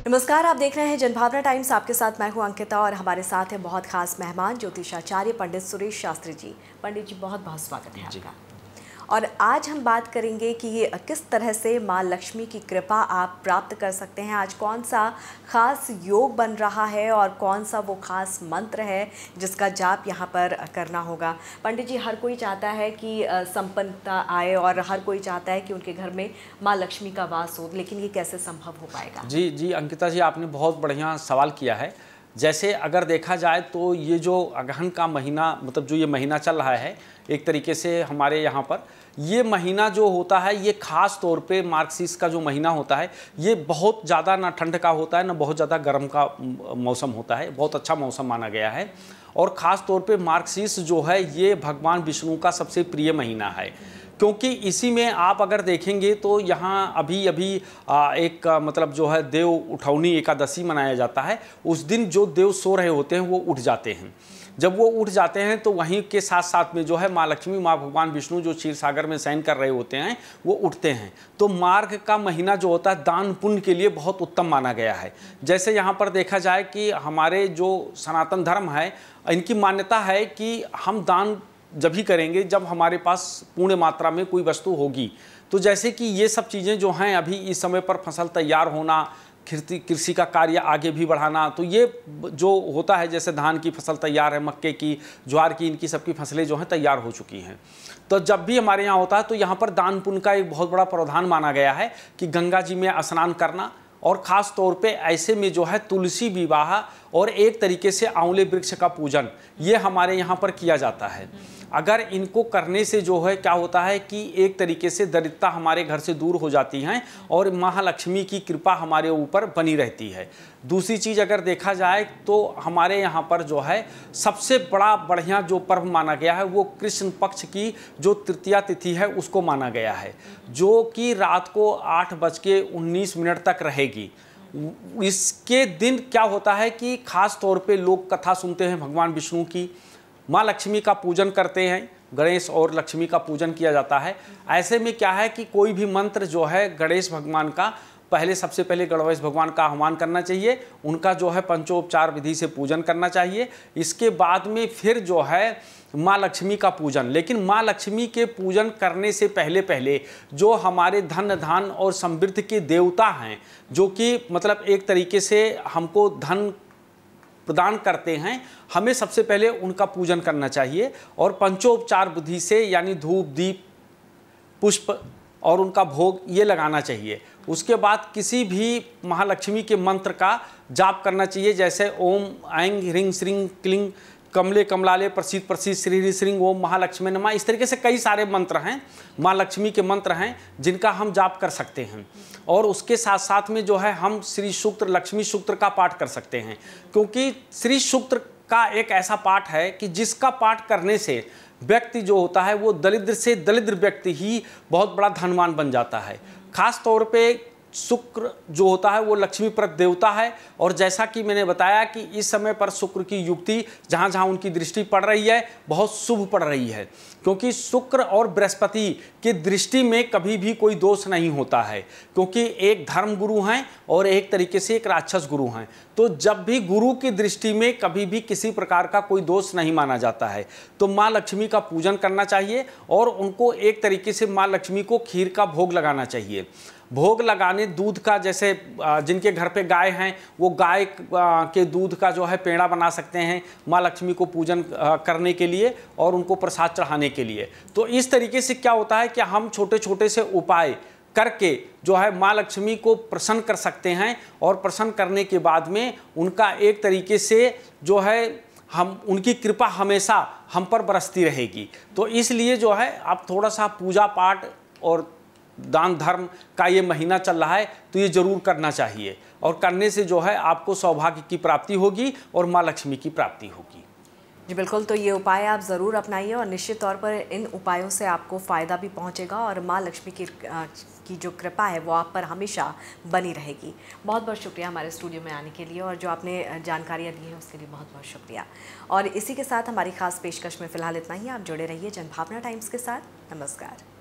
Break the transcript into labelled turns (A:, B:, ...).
A: नमस्कार, आप देख रहे हैं जनभावना टाइम्स। आपके साथ मैं हूं अंकिता और हमारे साथ हैं बहुत खास मेहमान ज्योतिषाचार्य पंडित सुरेश शास्त्री जी। पंडित जी, बहुत बहुत स्वागत है आपका। और आज हम बात करेंगे कि ये किस तरह से माँ लक्ष्मी की कृपा आप प्राप्त कर सकते हैं। आज कौन सा खास योग बन रहा है और कौन सा वो खास मंत्र है जिसका जाप यहाँ पर करना होगा। पंडित जी, हर कोई चाहता है कि संपन्नता आए और हर कोई चाहता है कि उनके घर में माँ लक्ष्मी का वास हो, लेकिन ये कैसे संभव हो पाएगा?
B: जी अंकिता जी, आपने बहुत बढ़िया सवाल किया है। जैसे अगर देखा जाए तो ये जो अगहन का महीना, मतलब जो ये महीना चल रहा है एक तरीके से हमारे यहाँ पर, ये महीना जो होता है ये ख़ास तौर पे मार्गशीर्ष का जो महीना होता है ये बहुत ज़्यादा ना ठंड का होता है ना बहुत ज़्यादा गर्म का मौसम होता है। बहुत अच्छा मौसम माना गया है। और ख़ास तौर पे मार्गशीर्ष जो है ये भगवान विष्णु का सबसे प्रिय महीना है, क्योंकि इसी में आप अगर देखेंगे तो यहाँ अभी एक मतलब जो है देव उठौनी एकादशी मनाया जाता है। उस दिन जो देव सो रहे होते हैं वो उठ जाते हैं। जब वो उठ जाते हैं तो वहीं के साथ साथ में जो है माँ लक्ष्मी, माँ भगवान विष्णु जो क्षीर सागर में शयन कर रहे होते हैं वो उठते हैं। तो मार्ग का महीना जो होता है दान पुण्य के लिए बहुत उत्तम माना गया है। जैसे यहाँ पर देखा जाए कि हमारे जो सनातन धर्म है इनकी मान्यता है कि हम दान जब ही करेंगे जब हमारे पास पूर्ण मात्रा में कोई वस्तु होगी। तो जैसे कि ये सब चीज़ें जो हैं अभी इस समय पर फसल तैयार होना, कृषि का कार्य आगे भी बढ़ाना, तो ये जो होता है जैसे धान की फसल तैयार है, मक्के की, ज्वार की, इनकी सबकी फसलें जो हैं तैयार हो चुकी हैं। तो जब भी हमारे यहाँ होता है तो यहाँ पर दान पुण्य का एक बहुत बड़ा प्रावधान माना गया है कि गंगा जी में स्नान करना, और ख़ास तौर पे ऐसे में जो है तुलसी विवाह और एक तरीके से आंवले वृक्ष का पूजन ये हमारे यहाँ पर किया जाता है। अगर इनको करने से जो है क्या होता है कि एक तरीके से दरिद्रता हमारे घर से दूर हो जाती है और महालक्ष्मी की कृपा हमारे ऊपर बनी रहती है। दूसरी चीज़ अगर देखा जाए तो हमारे यहाँ पर जो है सबसे बढ़िया जो पर्व माना गया है वो कृष्ण पक्ष की जो तृतीया तिथि है उसको माना गया है, जो कि रात को 8:19 तक रहेगी। इसके दिन क्या होता है कि खास तौर पे लोग कथा सुनते हैं भगवान विष्णु की, माँ लक्ष्मी का पूजन करते हैं, गणेश और लक्ष्मी का पूजन किया जाता है। ऐसे में क्या है कि कोई भी मंत्र जो है गणेश भगवान का सबसे पहले गणेश भगवान का आह्वान करना चाहिए, उनका जो है पंचोपचार विधि से पूजन करना चाहिए। इसके बाद में फिर जो है माँ लक्ष्मी का पूजन। लेकिन माँ लक्ष्मी के पूजन करने से पहले जो हमारे धन धान और समृद्धि के देवता हैं, जो कि मतलब एक तरीके से हमको धन प्रदान करते हैं, हमें सबसे पहले उनका पूजन करना चाहिए और पंचोपचार विधि से यानी धूप दीप पुष्प और उनका भोग ये लगाना चाहिए। उसके बाद किसी भी महालक्ष्मी के मंत्र का जाप करना चाहिए, जैसे ओम ऐं ह्रीं श्रीं क्लीं कमले कमलाले प्रसीद प्रसीद श्री श्रीं ओम महालक्ष्मी नमः। इस तरीके से कई सारे मंत्र हैं, माँ लक्ष्मी के मंत्र हैं जिनका हम जाप कर सकते हैं। और उसके साथ साथ में जो है हम श्री सूक्त लक्ष्मी सूक्त का पाठ कर सकते हैं, क्योंकि श्री सूक्त का एक ऐसा पाठ है कि जिसका पाठ करने से व्यक्ति जो होता है वो दरिद्र से दरिद्र व्यक्ति ही बहुत बड़ा धनवान बन जाता है। खास तौर पे शुक्र जो होता है वो लक्ष्मीप्रद देवता है, और जैसा कि मैंने बताया कि इस समय पर शुक्र की युक्ति जहाँ जहाँ उनकी दृष्टि पड़ रही है बहुत शुभ पड़ रही है, क्योंकि शुक्र और बृहस्पति की दृष्टि में कभी भी कोई दोष नहीं होता है, क्योंकि एक धर्म गुरु हैं और एक तरीके से एक राक्षस गुरु हैं। तो जब भी गुरु की दृष्टि में कभी भी किसी प्रकार का कोई दोष नहीं माना जाता है। तो माँ लक्ष्मी का पूजन करना चाहिए और उनको एक तरीके से माँ लक्ष्मी को खीर का भोग लगाना चाहिए। भोग लगाने दूध का, जैसे जिनके घर पे गाय हैं वो गाय के दूध का जो है पेड़ा बना सकते हैं माँ लक्ष्मी को पूजन करने के लिए और उनको प्रसाद चढ़ाने के लिए। तो इस तरीके से क्या होता है कि हम छोटे छोटे से उपाय करके जो है माँ लक्ष्मी को प्रसन्न कर सकते हैं, और प्रसन्न करने के बाद में उनका एक तरीके से जो है हम उनकी कृपा हमेशा हम पर बरसती रहेगी। तो इसलिए जो है आप थोड़ा सा पूजा पाठ और दान धर्म का ये महीना चल रहा है तो ये जरूर करना चाहिए, और करने से जो है आपको सौभाग्य की प्राप्ति होगी और माँ लक्ष्मी की प्राप्ति होगी।
A: जी बिल्कुल, तो ये उपाय आप ज़रूर अपनाइए और निश्चित तौर पर इन उपायों से आपको फ़ायदा भी पहुंचेगा और माँ लक्ष्मी की जो कृपा है वो आप पर हमेशा बनी रहेगी। बहुत बहुत शुक्रिया हमारे स्टूडियो में आने के लिए, और जो आपने जानकारियाँ दी हैं उसके लिए बहुत बहुत शुक्रिया। और इसी के साथ हमारी खास पेशकश में फ़िलहाल इतना ही। आप जुड़े रहिए जनभावना टाइम्स के साथ। नमस्कार।